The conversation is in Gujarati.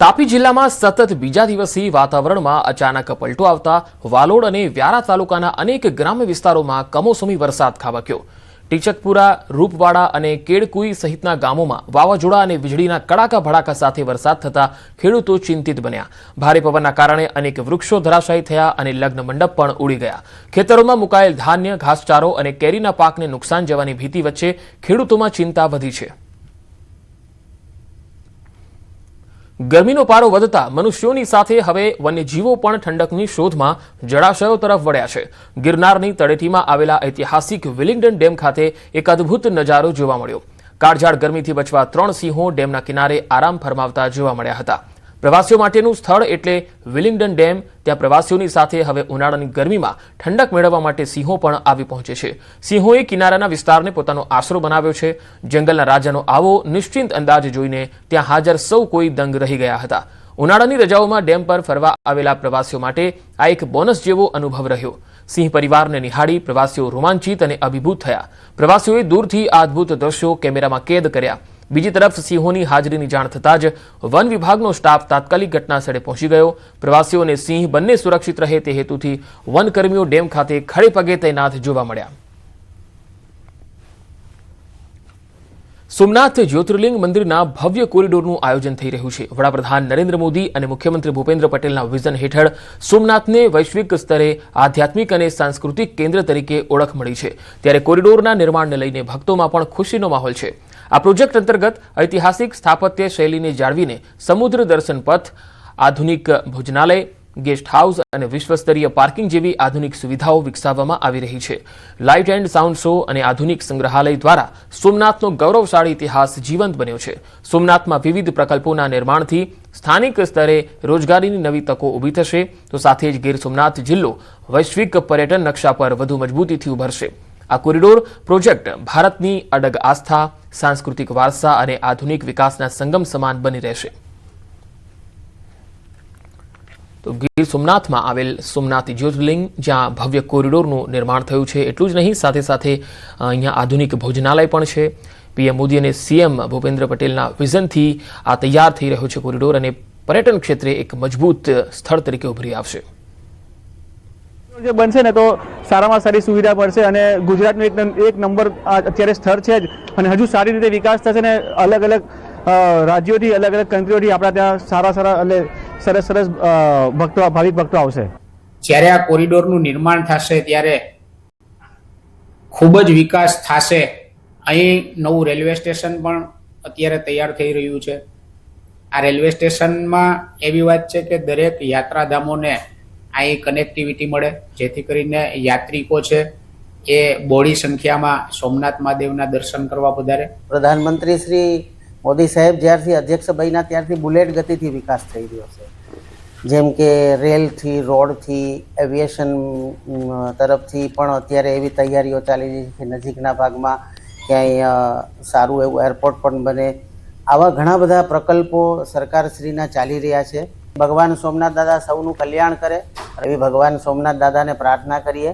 તાપી જિલ્લામાં સતત બીજા દિવસથી વાતાવરણમાં અચાનક પલટો આવતા વાલોડ અને વ્યારા તાલુકાના અનેક ગ્રામ્ય વિસ્તારોમાં કમોસમી વરસાદ ખાબક્યો। ટીચકપુરા, રૂપવાડા અને કેડકુઈ સહિતના ગામોમાં વાવાઝોડા અને વીજળીના કડાકા ભડાકા સાથે વરસાદ થતા ખેડૂતો ચિંતિત બન્યા। ભારે પવનના કારણે અનેક વૃક્ષો ધરાશાયી થયા અને લગ્ન મંડપ પણ ઉડી ગયા। ખેતરોમાં મુકાયેલ ધાન્ય, ઘાસચારો અને કેરીના પાકને નુકસાન જવાની ભીતિ વચ્ચે ખેડૂતોમાં ચિંતા વધી છે। ગરમીનો પારો વધતા મનુષ્યોની સાથે હવે વન્યજીવો પણ ઠંડકની શોધમાં જળાશયો તરફ વળ્યા છે। ગિરનારની તળેટીમાં આવેલા ઐતિહાસિક વિલિંગડન ડેમ ખાતે એક અદ્ભુત નજારો જોવા મળ્યો। કાળઝાળ ગરમીથી બચવા 3 સિંહો ડેમના કિનારે આરામ ફરમાવતા જોવા મળ્યા હતા। પ્રવાસીઓ માટેનું સ્થળ એટલે વિલિંગડન ડેમ। ત્યાં પ્રવાસીઓની સાથે હવે ઉનાળાની ગરમીમાં ઠંડક મેળવવા માટે સિંહો પણ આવી પહોંચે છે। સિંહોએ કિનારાના વિસ્તારને પોતાનો આશરો બનાવ્યો છે। જંગલના રાજાનો આવો નિશ્ચિંત અંદાજ જોઈને ત્યાં હાજર સૌ કોઈ દંગ રહી ગયા હતા। ઉનાળાની રજાઓમાં ડેમ પર ફરવા આવેલા પ્રવાસીઓ માટે આ એક બોનસ જેવો અનુભવ રહ્યો। સિંહ પરિવારને નિહાળી પ્રવાસીઓ રોમાંચિત અને અભિભૂત થયા। પ્રવાસીઓએ દૂરથી આ અદ્ભુત દ્રશ્યો કેમેરામાં કેદ કર્યા। બીજી તરફ સિંહોની હાજરીની જાણ થતાં જ વન વિભાગનો સ્ટાફ તાત્કાલિક ઘટના સ્થળે પહોંચી ગયો। પ્રવાસીઓ અને સિંહ બંને સુરક્ષિત રહે તે હેતુથી વનકર્મીઓ ડેમ ખાતે ખડે પગે તૈનાત જોવા મળ્યા। સોમનાથ જ્યોતિર્લિંગ મંદિરના ભવ્ય કોરિડોરનું આયોજન થઈ રહ્યું છે। વડાપ્રધાન નરેન્દ્ર મોદી અને મુખ્યમંત્રી ભૂપેન્દ્ર પટેલના વિઝન હેઠળ સોમનાથને વૈશ્વિક સ્તરે આધ્યાત્મિક અને સાંસ્કૃતિક કેન્દ્ર તરીકે ઓળખ મળી છે। ત્યારે કોરિડોરના નિર્માણને લઈને ભક્તોમાં પણ ખુશીનો માહોલ છે। આ પ્રોજેક્ટ અંતર્ગત ઐતિહાસિક સ્થાપત્ય શૈલીને જાળવીને સમુદ્ર દર્શન પથ, આધુનિક ભોજનાલય, ગેસ્ટ હાઉસ અને વિશ્વસ્તરીય પાર્કિંગ જેવી આધુનિક સુવિધાઓ વિકસાવવામાં આવી રહી છે। લાઇટ એન્ડ સાઉન્ડ શો અને આધુનિક સંગ્રહાલય દ્વારા સોમનાથનો ગૌરવશાળી ઇતિહાસ જીવંત બન્યો છે। સોમનાથમાં વિવિધ પ્રકલ્પોના નિર્માણથી સ્થાનિક સ્તરે રોજગારીની નવી તકો ઊભી થશે, તો સાથે જ ગીર સોમનાથ જિલ્લો વૈશ્વિક પર્યટન નકશા પર વધુ મજબૂતીથી ઉભરશે। આ કોરિડોર પ્રોજેક્ટ ભારતની અડગ આસ્થા, સાંસ્કૃતિક વારસા અને આધુનિક વિકાસના સંગમ સમાન બની રહેશે। તો ગીર સોમનાથમાં આવેલ સોમનાથ જ્યોતિર્લિંગ, જ્યાં ભવ્ય કોરિડોરનું નિર્માણ થયું છે, એટલું જ નહીં સાથે સાથે અહીંયા આધુનિક ભોજનાલય પણ છે। પીએમ મોદી અને સીએમ ભૂપેન્દ્ર પટેલના વિઝનથી આ તૈયાર થઈ રહ્યો છે કોરિડોર અને પર્યટન ક્ષેત્રે એક મજબૂત સ્થળ તરીકે ઉભરી આવશે। જે બનશે ને તો સારામાં સારી સુવિધા મળશે અને ગુજરાતનું એક નંબર અત્યારે સ્થળ છે જ, અને હજુ સારી રીતે વિકાસ થશે ને અલગ અલગ રાજ્યોથી, અલગ અલગ કન્ટ્રીઓથી આપણા ત્યાં સારા અને સરસ ભાવિક ભક્તો આવશે। જ્યારે આ કોરિડોરનું નિર્માણ થશે ત્યારે ખૂબ જ વિકાસ થશે। અહીં નવું રેલવે સ્ટેશન પણ અત્યારે તૈયાર થઈ રહ્યું છે। આ રેલવે સ્ટેશનમાં એવી વાત છે કે દરેક યાત્રાધામોને અહીં કનેક્ટિવિટી મળે, જેથી કરીને યાત્રિકો છે એ બહોળી સંખ્યામાં સોમનાથ મહાદેવના દર્શન કરવા પધારે। પ્રધાનમંત્રી શ્રી મોદી સાહેબ જ્યારથી અધ્યક્ષ બન્યા ત્યારથી બુલેટ ગતિથી વિકાસ થઈ રહ્યો છે। જેમ કે રેલથી, રોડથી, એવિએશન તરફથી પણ અત્યારે એવી તૈયારીઓ ચાલી રહી છે કે નજીકના ભાગમાં ક્યાંય સારું એવું એરપોર્ટ પણ બને। આવા ઘણા બધા પ્રકલ્પો સરકારશ્રીના ચાલી રહ્યા છે। ભગવાન સોમનાથ દાદા સૌનું કલ્યાણ કરે એવી ભગવાન સોમનાથ દાદાને પ્રાર્થના કરીએ।